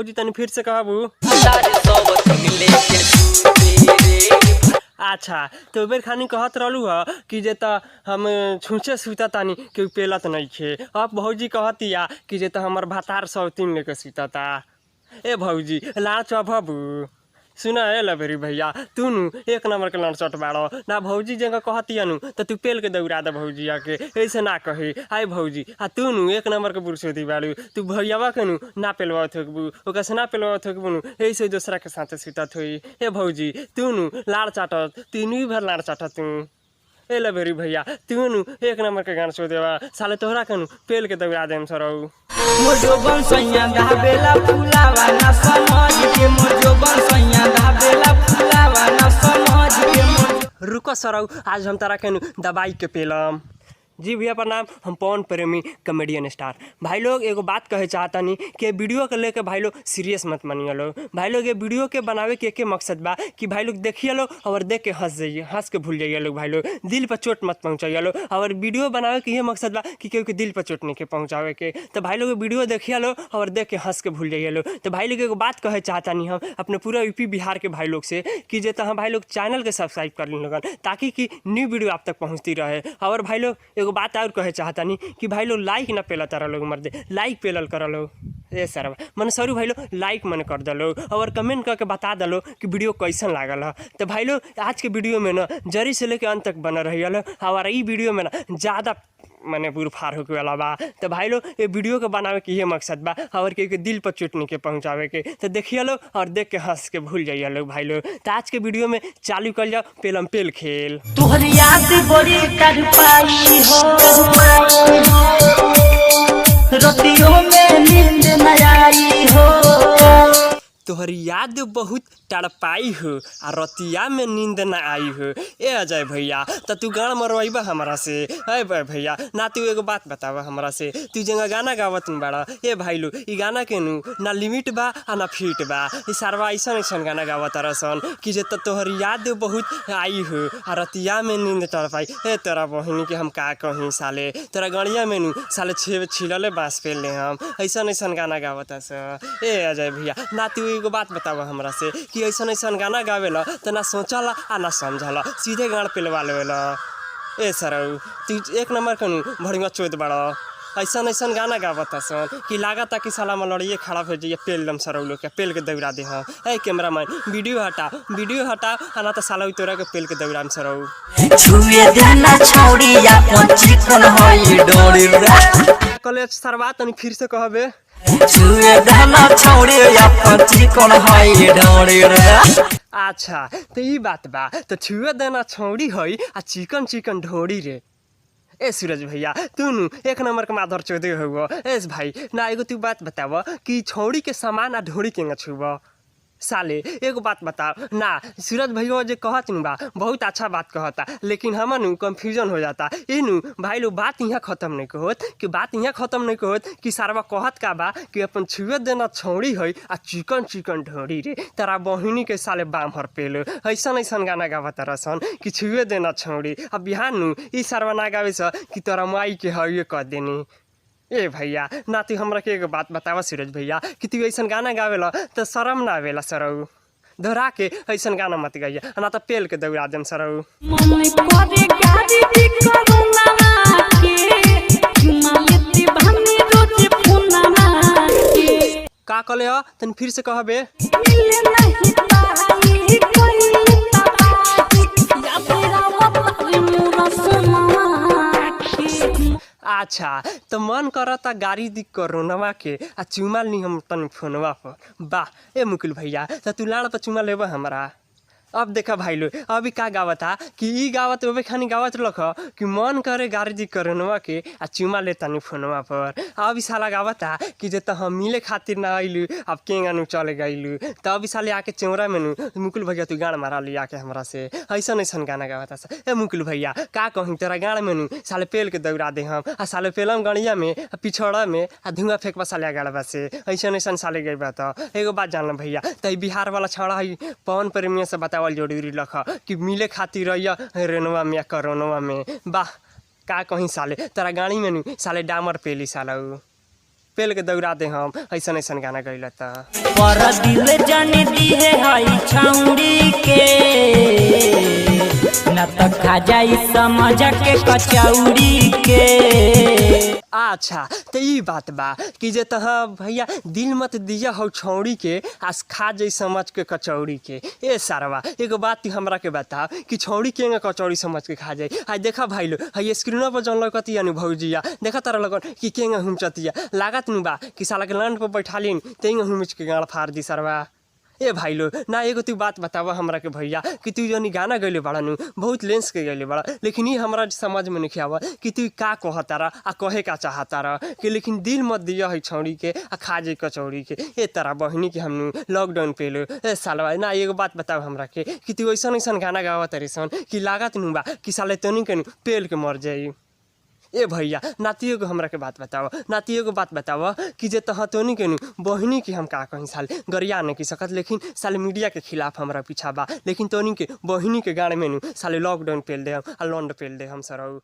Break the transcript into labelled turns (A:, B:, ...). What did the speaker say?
A: भौजी तनी फिर से कहबू। अच्छा तो बेर खानी कहत रहलू ह कि जे त हम छुछे सुता तानी कि पेलत नइखे। अब भौजी कहतिया कि जे त हमर भातार सौतीन लेके सुतता। ए भौजी लाड़ चबबू सुना ए लबेरी भैया तू नु एक नंबर के लड़चट बाड़ो ना। भौजी जगह कहतिया नु त तू पेल के दौड़ा दे भौजिया के, ऐसे ना कही। आय भौजी तू नु एक नंबर के बुरसोदी बाड़ू। तू भैयावा के नु ना पेलवात होकबू, ओका से ना पेलवात होकबू नु ऐसे दूसरा के साथे सुतत होई। ए भौजी तू नु लाड़ चाटत तीनू भर लाड़ चाटत तू। ए लबेरी भैया तू नु एक नंबर के गान सो देवा साले तोहरा के नु पेल के दौड़ा देम सरऊ।
B: मोजो बंसैया धाबेला फुलावा ना समझ के, मोजो बंसैया धाबेला फुलावा ना समझ के।
A: रुको सरऊ आज हम तारा के दवाई के पेलम। जी भैया प्रणाम, हम पवन प्रेमी कॉमेडियन स्टार। भाई लोग एगो बात कहे चाहता नहीं कि वीडियो के लेके भाई लोग सीरियस मत मानिए लो। भाई लोग ये वीडियो के बनावे के एक मकसद बा कि भाई लोग देखिए लो और देख के हंस जाइए, हंस के भूल जाइए लोग। भाई लोग दिल पर चोट मत पहुँचाइए लो। और वीडियो बनावे के ये मकसद बा कि केहू के दिल पर चोट नहीं के पहुँचावे के। तो भाई लोग वीडियो देखिए लो और देख के हंस के भूल जाइए लो। तो भाई लोग एगो बात कहे चाहता नहीं हम अपने पूरा यूपी बिहार के भाई लोग से कि जे हम भाई लोग चैनल के सब्सक्राइब कर ली लोगन ताकि कि न्यू वीडियो आप तक पहुँचती रहे। और भाई लोग एगो बात और कहे चाहता नहीं कि भाई लोग लाइक ना पेला तारा लोग मर दे, लाइक पेलल कर लो। ए सर मन सॉरी भाई लोग लाइक मन कर दलो और कमेंट करके बता दलो कि वीडियो कैसन लागल है। तो भाई लोग आज के वीडियो में ना जरी से लेके अंत तक बना रही और ई वीडियो में ना ज़्यादा मैंने बुरफार होके वाला बा। तो भाई लोग ये वीडियो के बनावे के ये मकसद बा और के दिल पर चोट नहीं के पहुँचावे के। तो देखिए लो और देख के हंस के भूल जाइए लोग। भाई लोग तो आज के वीडियो में चालू कर जाओ पेलम पेल खेल।
B: तुहरी याद बड़ी कर पाई हो, रोटियों में नींद न आई हो।
A: तोहरी याद बहुत तड़पाई हो और रतिया में नींद न आई हो। ए अजय भैया तो तू गाना मरवाइबा हमरा से। अरे भैया ना तू एगो बात बतावा हमरा से, तू जगह गाना गावत न बाड़ा। ए भाई लो ई गाना के नु ना लिमिट बा आ ना फिट बा। ई सारवा ऐसा ऐसा गाना गावत रसन कि जे तोहरी याद बहुत आई हो और रतिया में नींद तड़पाई। ए तोरा बहिनी के हम का कहीं साले तोरा गड़िया में नु साले छिलले बाँस पेल ले हम ऐसा ऐसा गाना गावत स। ए अजय भैया ना तू एगो बात बतावा हमरा से कि ऐसा ऐसा गाना गावेला तो ना सोचला आ ना समझला सीधे गान पेलवा लेवेला। ए सरऊ तू एक नंबर के भड़िया चोद बड़ा ऐसा ऐसा गाना गावत सन कि लागत कि साला में लड़िए खड़ा हो जाइए पेल दम सरऊ लोग के पेल के दौड़ा दे। हाँ ए कैमरा मैन वीडियो हटा आना तो साला तोरा के पेल के दौड़ा में सरऊ। कले सरवा तनी फिर से कहबे। अच्छा तो ई बात बा तो छुए देना छौड़ी है आ चिकन चिकन ढोड़ी रे। ए सूरज भैया तू नु एक नंबर के माधर चौधरी हो। एस भाई ना एगो तू बात बताव कि छौड़ी के सामान आ ढोड़ी के छुब साले एगो बात बताओ ना। सूरज भैया जो कहत नु बा बहुत अच्छा बात कहता लेकिन हम नु कन्फ्यूजन हो जाता। ए नु भाई लोग बात यहाँ खत्म नहीं कहत कि बात यहाँ खत्म नहीं कहत कि सारवा कहत का बा कि अपन छुए देना छौड़ी है आ चिकन चिकन ढोड़ी रे तारा बहिनी के साले बाम हर पेलो ऐसा ऐसा गाना गावत रसन कि छुए देना छौड़ी। अब बिहान नु ई सारवा ना गावे स कि तोरा माई के हइए कह देनी। ए भैया ना तू हमरा के एगो बात बतावा सूरज भैया कि तू ऐसा गाना गावेला तो शर्म ना आवेला सरऊ। दोहरा के ऐसा गाना मत गाइया ना तो पेल के दौड़ा देम सरऊ। का कले हो तन फिर से कहबे। अच्छा तो मन करता गाड़ी दी कोरोनावा के आ चुमा ली हम तन फोनवा पर। वाह ए मुकुल भैया तो तू लाड़ पर चुमा लेबा हमरा। अब देखा भाई लोग अभी का गावता कि ई गावत ओबे खानी गावत लख कि मन करे गाड़ी दी कोरोनावा के आ चुमा ले तनी फोनवा पर। अभी साला गावता कि जे तो हम मिले खातिर ना आइलू अब केंगा नु चले गइलू। तो अभी साले आके चौरा में नु मुकुल भैया तू गाना मारा लिया के हमरा से ऐसा ऐसा गाना गावता सा। ए मुकुल भैया का कहीं तेरा गाड़ में नु साले पेल के दौड़ा दे हम आ साले पेलम गड़िया में पिछड़ा में आ धुआं फेंकबा साले गाड़बा से ऐसा ऐसा साले गई बात। एगो बात जानल भैया तो बिहार वाला छौड़ा है पवन प्रेमी से बता जोड़ी लख कि मिले खातिर रेनवा में या करोनवा में। वाह का कहीं साले तेरा गाड़ी में नु साले डामर पेली साला पेल के दौड़ा दे हम ऐसन ऐसन गाना गैला त
B: पर दिल जन दिए हई छौड़ी के न त खा जाई समझ के कचौड़ी के।
A: अच्छा तो ई बात बा कि जे तहाँ भैया दिल मत दिया हो छौड़ी के आज खा जाई समझ के कचौड़ी के। ए सारवा एगो बात तू हमरा के बता कि छौड़ी के कचौड़ी समझ के खा जाई। आज देखा भाई लो हई स्क्रीन पर जौन लगतिया नु भौजिया देखा तारा लगन कि केंगा हुमचतिया लागत नु बा कि साला के लंड पर बैठालीन तेंगा हुमच के गाड़ फाड़ दी सरवा। ए भाई लो ना एगो तू बात बतावा हमरा के भैया कि तू जनी गाना गैले बड़ा नु बहुत लेंस के गैले बड़ा लेकिन ये हमरा समझ में नहीं आवा कि तू का कहतारा आ कहे का चाहतारा कि लेकिन दिल मत दिया है छौड़ी के आ खा जाई कचौड़ी के। ए तारा बहिनी के हम लॉकडाउन पे लो ए सालवा ना एगो बात बताओ हमरा के कि तू ऐसन ऐसन गाना गावा तारी सन कि लागत नु बा कि साले तनी के पेल के मर जाई। ए भैया नातियों को हमरा के बात बताओ नातियों को बात बताओ कि जे तहाँ तोनी के बहिनी की हम का कहीं साल गरिया नहीं की सकत लेकिन साले मीडिया के खिलाफ हमरा पीछा बा लेकिन तोनी के बहिनी के गाने में साले लॉकडाउन पेल दे हम आ लॉन्ड पेल दे हम सरऊ।